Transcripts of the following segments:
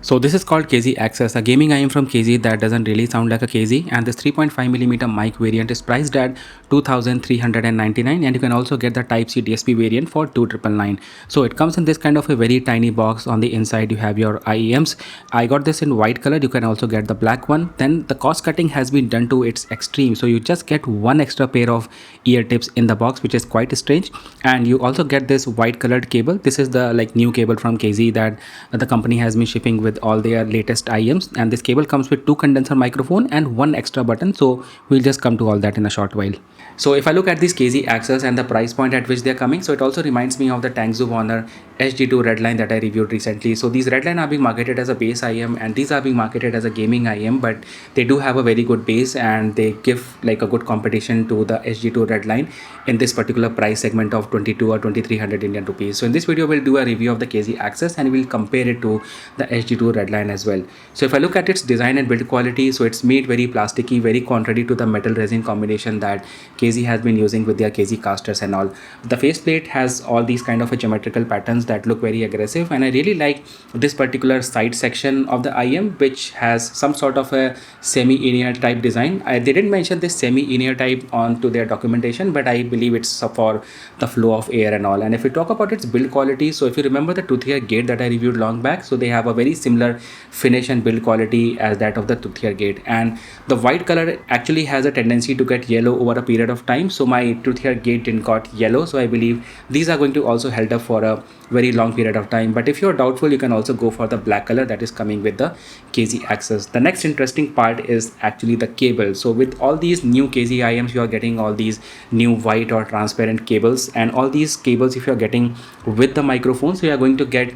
So this is called KZ AXAS, a gaming IEM from KZ that doesn't really sound like a KZ, and this 3.5mm mic variant is priced at 2,399, and you can also get the Type-C DSP variant for 2,999. So it comes in this kind of a very tiny box. On the inside you have your IEMs. I got this in white color. You can also get the black one. Then the cost cutting has been done to its extreme, so you just get one extra pair of ear tips in the box, which is quite strange. And you also get this white colored cable. This is the new cable from KZ that the company has been shipping with all their latest IEMs, and this cable comes with two condenser microphone and one extra button. So we'll just come to all that in a short while. So if I look at these KZ AXAS and the price point at which they're coming, so it also reminds me of the Tangzu Waner SG2 Redline that I reviewed recently. So these Redline are being marketed as a base IEM, and these are being marketed as a gaming IEM, but they do have a very good base and they give like a good competition to the SG2 Redline in this particular price segment of 22 or 2300 Indian rupees. So in this video, we'll do a review of the KZ AXAS and we'll compare it to the SG2 Redline as well. So if I look at its design and build quality, so it's made very plasticky, very contrary to the metal resin combination that KZ has been using with their KZ casters and all. The faceplate has all these kind of a geometrical patterns that look very aggressive, and I really like this particular side section of the IEM, which has some sort of a semi-linear type design. They didn't mention this semi-linear type onto their documentation, but I believe it's for the flow of air and all. And if we talk about its build quality, so if you remember the tooth-ear gate that I reviewed long back, so they have a very similar finish and build quality as that of the tooth-ear gate, and the white color actually has a tendency to get yellow over a period of time. So my tooth-ear gate didn't got yellow, so I believe these are going to also hold up for a very long period of time. But if you're doubtful, you can also go for the black color that is coming with the KZ AXAS. The next interesting part is actually the cable. So with all these new KZ IEMs, you are getting all these new white or transparent cables, and all these cables, if you're getting with the microphone, so you are going to get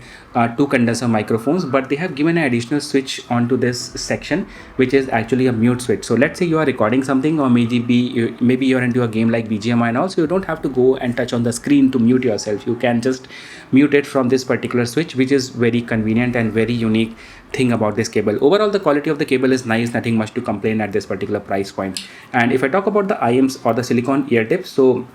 two condenser microphones, but they have given an additional switch onto this section, which is actually a mute switch. So let's say you are recording something, or maybe you're into a game like BGMI and all, so you don't have to go and touch on the screen to mute yourself. You can just mute it from this particular switch, which is very convenient and very unique thing about this cable. Overall, the quality of the cable is nice, nothing much to complain at this particular price point. And if I talk about the IEMs or the silicone ear tips, so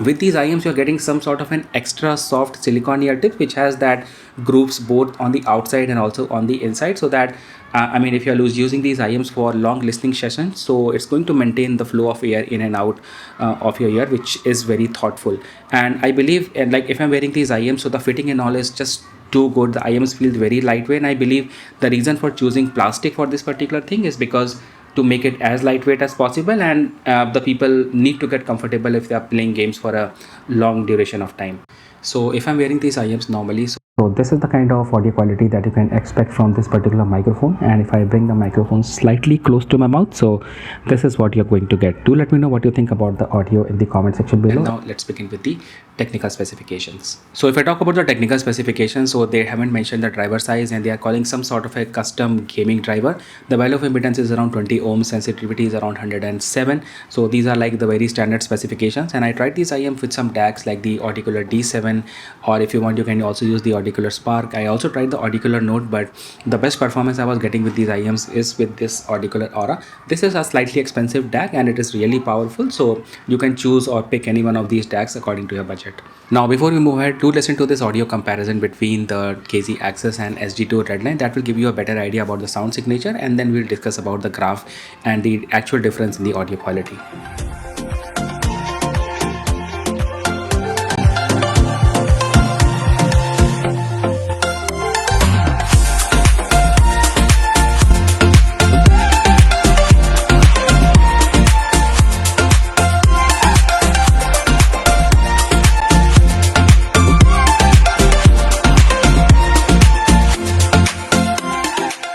with these IEMs, you're getting some sort of an extra soft silicone ear tip, which has that grooves both on the outside and also on the inside, so that I mean, if you're using these IEMs for long listening sessions, so it's going to maintain the flow of air in and out of your ear, which is very thoughtful. And I believe, and like if I'm wearing these IEMs, so the fitting and all is just too good. The IEMs feel very lightweight, and I believe the reason for choosing plastic for this particular thing is because to make it as lightweight as possible, and the people need to get comfortable if they are playing games for a long duration of time. So if I'm wearing these IEMs normally, so this is the kind of audio quality that you can expect from this particular microphone. And if I bring the microphone slightly close to my mouth, so this is what you're going to get. Do let me know what you think about the audio in the comment section below. And now let's begin with the technical specifications. So if I talk about the technical specifications, so they haven't mentioned the driver size, and they are calling some sort of a custom gaming driver. The value of impedance is around 20 ohms, sensitivity is around 107. So these are like the very standard specifications. And I tried these IEM with some DACs like the Auricular D7, or if you want, you can also use the Auricular Spark. I also tried the Auricular Note, but the best performance I was getting with these IEMs is with this Auricular Aura. This is a slightly expensive DAC, and it is really powerful, so you can choose or pick any one of these DACs according to your budget. Now before we move ahead, do listen to this audio comparison between the KZ AXAS and SG2 Redline. That will give you a better idea about the sound signature, and then we'll discuss about the graph and the actual difference in the audio quality.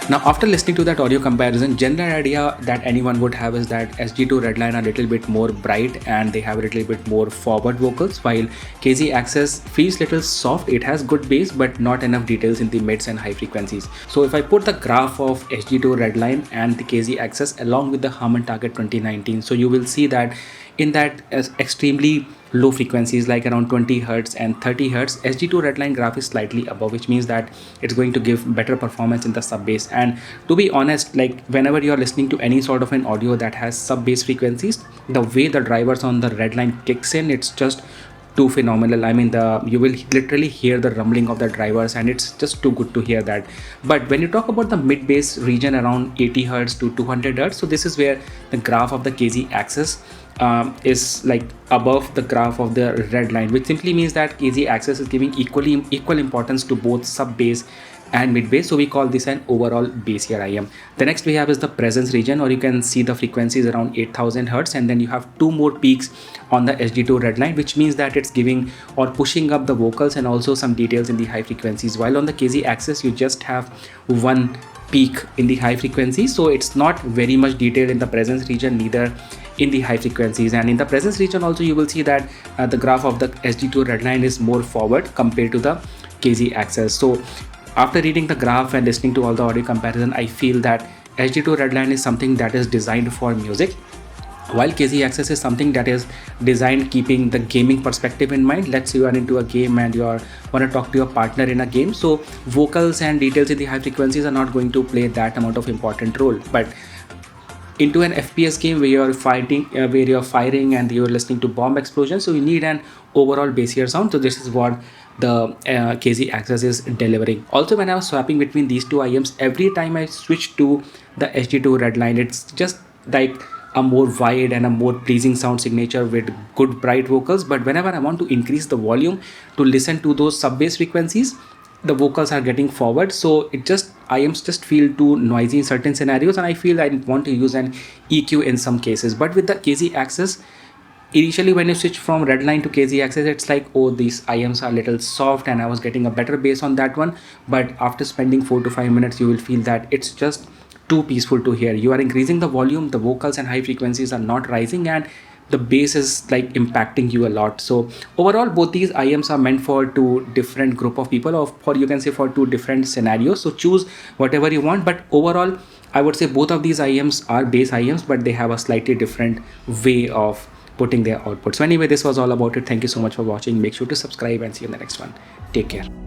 Now after listening to that audio comparison, general idea that anyone would have is that SG2 Redline are a little bit more bright and they have a little bit more forward vocals, while KZ AXAS feels little soft. It has good bass but not enough details in the mids and high frequencies. So if I put the graph of SG2 Redline and the KZ AXAS along with the Harman Target 2019, so you will see that in that extremely low frequencies like around 20 Hz and 30 Hz, SG2 Redline graph is slightly above, which means that it's going to give better performance in the sub bass. And to be honest, like whenever you're listening to any sort of an audio that has sub bass frequencies, the way the drivers on the Redline kicks in, it's just too phenomenal. I mean, you will literally hear the rumbling of the drivers, and it's just too good to hear that. But when you talk about the mid bass region around 80 hertz to 200 hertz, so this is where the graph of the KZ AXAS is like above the graph of the red line, which simply means that KZ AXAS is giving equal importance to both sub bass and mid bass. So we call this an overall bassier IEM. The next we have is the presence region, or you can see the frequencies around 8000 hertz, and then you have two more peaks on the SG2 red line, which means that it's giving or pushing up the vocals and also some details in the high frequencies, while on the KZ AXAS you just have one peak in the high frequencies. So it's not very much detailed in the presence region, neither in the high frequencies. And in the presence region also you will see that the graph of the SG2 red line is more forward compared to the KZ AXAS. So after reading the graph and listening to all the audio comparison, I feel that SG2 redline is something that is designed for music, while KZ AXAS is something that is designed keeping the gaming perspective in mind. Let's say you are into a game and you want to talk to your partner in a game, so vocals and details in the high frequencies are not going to play that amount of important role. But into an FPS game where you're fighting, where you're firing and you're listening to bomb explosions, so you need an overall bassier sound. So this is what the KZ AXAS is delivering. Also, when I was swapping between these two IEMs, every time I switched to the SG2 redline, it's just like a more wide and a more pleasing sound signature with good bright vocals. But whenever I want to increase the volume to listen to those sub bass frequencies, the vocals are getting forward, so it just IEMs just feel too noisy in certain scenarios, and I feel I want to use an EQ in some cases. But with the KZ AXAS, initially when you switch from redline to KZ AXAS, it's like, oh, these IEMs are a little soft, and I was getting a better bass on that one. But after spending 4 to 5 minutes, you will feel that it's just too peaceful to hear. You are increasing the volume, the vocals and high frequencies are not rising, and the bass is like impacting you a lot. So overall, both these IEMs are meant for two different group of people, or you can say for two different scenarios. So choose whatever you want. But overall, I would say both of these IEMs are bass IEMs, but they have a slightly different way of putting their output. So anyway, this was all about it. Thank you so much for watching. Make sure to subscribe and see you in the next one. Take care.